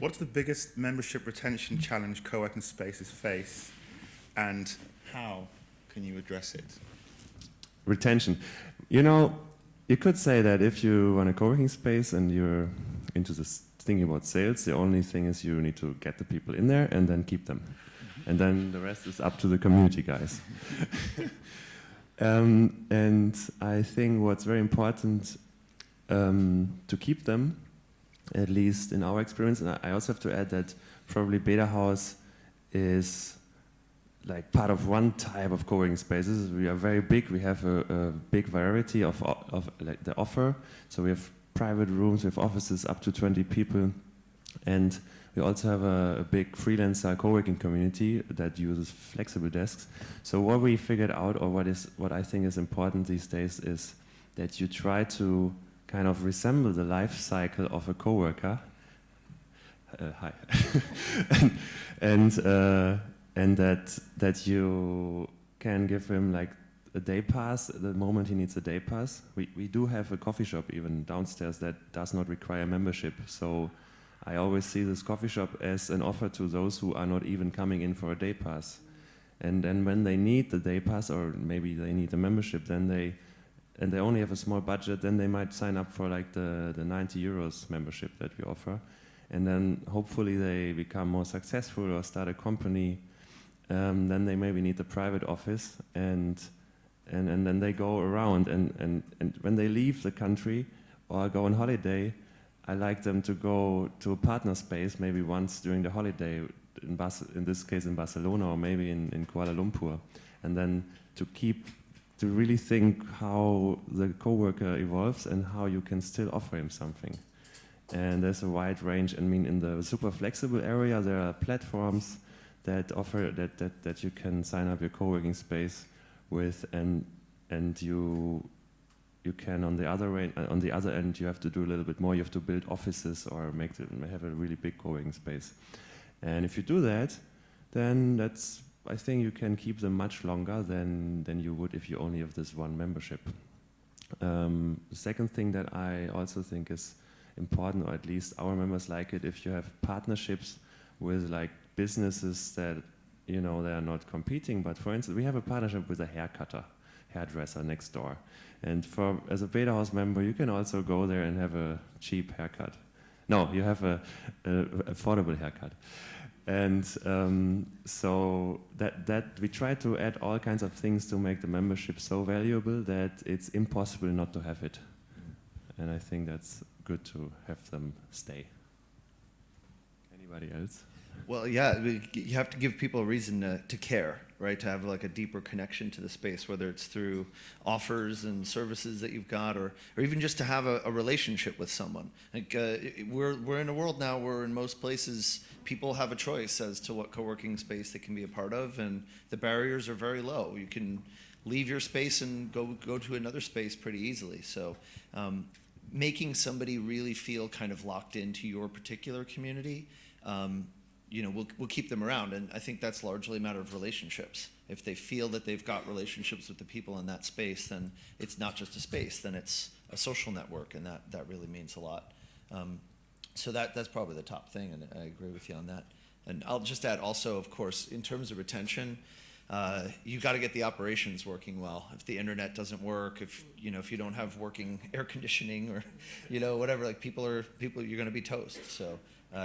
What's the biggest membership retention challenge co-working spaces face, and how can you address it? Retention. You know, you could say that if you run a co-working space and you're into this thinking about sales, the only thing is you need to get the people in there and then keep them. And then the rest is up to the community guys. And I think what's very important to keep them, at least in our experience, and I also have to add that probably Beta House is like part of one type of co-working spaces. We are very big. We have a big variety of like the offer. So we have private rooms, we have offices up to 20 people, and we also have a big freelancer co-working community that uses flexible desks. So what we figured out, or what I think is important these days, is that you try to kind of resemble the life cycle of a coworker. Hi. and that you can give him like a day pass the moment he needs a day pass. We do have a coffee shop even downstairs that does not require membership. So I always see this coffee shop as an offer to those who are not even coming in for a day pass. And then when they need the day pass, or maybe they need a membership, then they only have a small budget, then they might sign up for like the 90 euros membership that we offer. And then hopefully they become more successful or start a company. Then they maybe need a private office, and then they go around. And when they leave the country or go on holiday, I like them to go to a partner space maybe once during the holiday, in this case in Barcelona or maybe in Kuala Lumpur. And then to really think how the coworker evolves and how you can still offer him something. And there's a wide range. I mean, in the super flexible area, there are platforms that offer that you can sign up your co-working space with, and you can on the other end you have to do a little bit more. You have to build offices or have a really big co-working space. And if you do that, then I think you can keep them much longer than you would if you only have this one membership. The second thing that I also think is important, or at least our members like it, if you have partnerships with like businesses that, you know, they are not competing, but for instance, we have a partnership with a hairdresser next door. And as a Beta House member, you can also go there and have a cheap haircut. No, you have a affordable haircut. And so that we try to add all kinds of things to make the membership so valuable that it's impossible not to have it. And I think that's good to have them stay. Anybody else? Well, yeah, you have to give people a reason to care, right? To have like a deeper connection to the space, whether it's through offers and services that you've got, or even just to have a relationship with someone. Like we're in a world now where in most places people have a choice as to what co-working space they can be a part of, and the barriers are very low. You can leave your space and go to another space pretty easily. So making somebody really feel kind of locked into your particular community, you know, we'll keep them around. And I think that's largely a matter of relationships. If they feel that they've got relationships with the people in that space, then it's not just a space, then it's a social network, and that really means a lot. So that's probably the top thing, and I agree with you on that. And I'll just add also, of course, in terms of retention, you've got to get the operations working well. If the internet doesn't work, if you don't have working air conditioning, or whatever, like people, you're going to be toast. So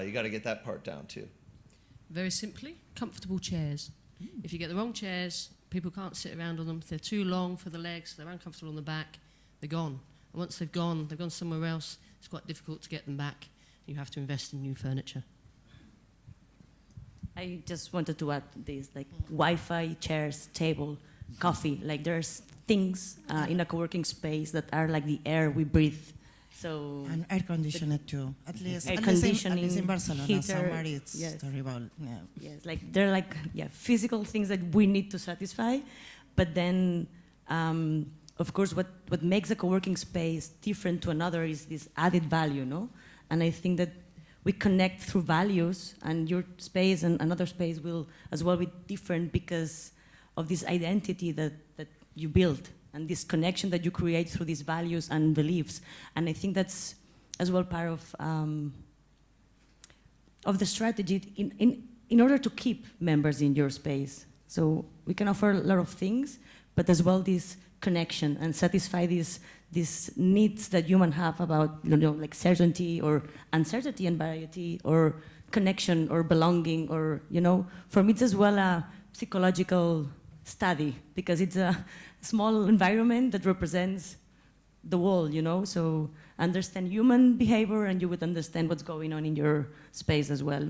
you got to get that part down too. Very simply, comfortable chairs. If you get the wrong chairs, people can't sit around on them. If they're too long for the legs, they're uncomfortable on the back, they're gone. And once they've gone somewhere else, it's quite difficult to get them back. You have to invest in new furniture. I just wanted to add this, like Wi-Fi, chairs, table, coffee. Like there's things in a co-working space that are like the air we breathe. So and air conditioner too. At least in Barcelona, heater, summer it's yes. terrible. Yeah. Yes, like they're like physical things that we need to satisfy, but then of course what makes a co-working space different to another is this added value, no? And I think that we connect through values, and your space and another space will as well be different because of this identity that you build and this connection that you create through these values and beliefs. And I think that's as well part of of the strategy in order to keep members in your space. So we can offer a lot of things, but as well this connection and satisfy these needs that humans have about, like certainty or uncertainty and variety or connection or belonging or, for me it's as well a psychological study because it's a small environment that represents the world, so understand human behavior and you would understand what's going on in your space as well.